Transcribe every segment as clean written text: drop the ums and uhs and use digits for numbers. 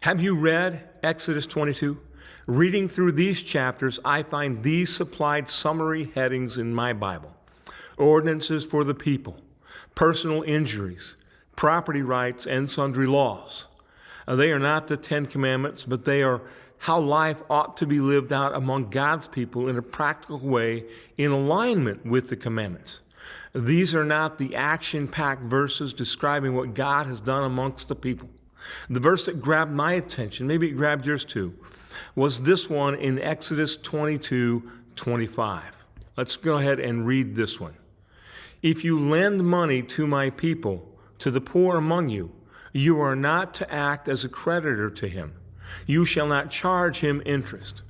Have you read Exodus 22? Reading through these chapters, I find these supplied summary headings in my Bible: ordinances for the people, personal injuries, property rights, and sundry laws. They are not the Ten Commandments, but they are how life ought to be lived out among God's people in a practical way in alignment with the commandments. These are not the action-packed verses describing what God has done amongst the people. The verse that grabbed my attention, maybe it grabbed yours too, was this one in Exodus 22:25. Let's go ahead and read this one. If you lend money to my people, to the poor among you, you are not to act as a creditor to him. You shall not charge him interest.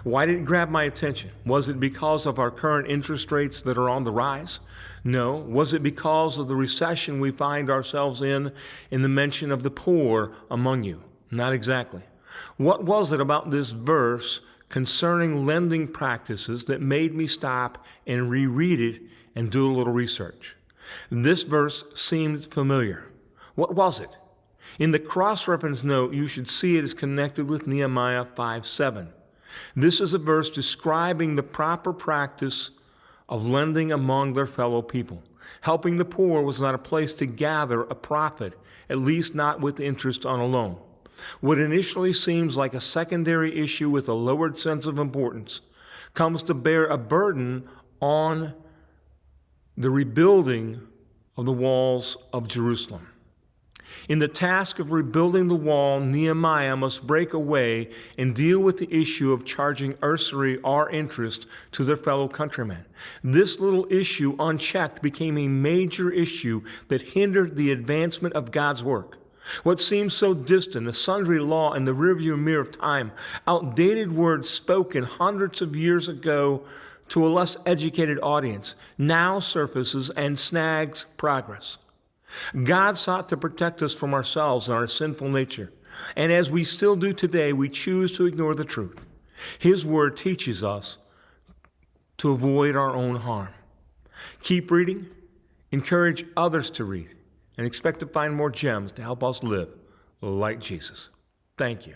Why did it grab my attention? Was it because of our current interest rates that are on the rise? No. Was it because of the recession we find ourselves in the mention of the poor among you? Not exactly. What was it about this verse concerning lending practices that made me stop and reread it and do a little research? This verse seemed familiar. What was it? In the cross-reference note, you should see it is connected with Nehemiah 5:7. This is a verse describing the proper practice of lending among their fellow people. Helping the poor was not a place to gather a profit, at least not with interest on a loan. What initially seems like a secondary issue with a lowered sense of importance comes to bear a burden on the rebuilding of the walls of Jerusalem. In the task of rebuilding the wall, Nehemiah must break away and deal with the issue of charging usury or interest to their fellow countrymen. This little issue, unchecked, became a major issue that hindered the advancement of God's work. What seemed so distant, a sundry law in the rearview mirror of time, outdated words spoken hundreds of years ago to a less educated audience, now surfaces and snags progress. God sought to protect us from ourselves and our sinful nature. And as we still do today, we choose to ignore the truth. His word teaches us to avoid our own harm. Keep reading, encourage others to read, and expect to find more gems to help us live like Jesus. Thank you.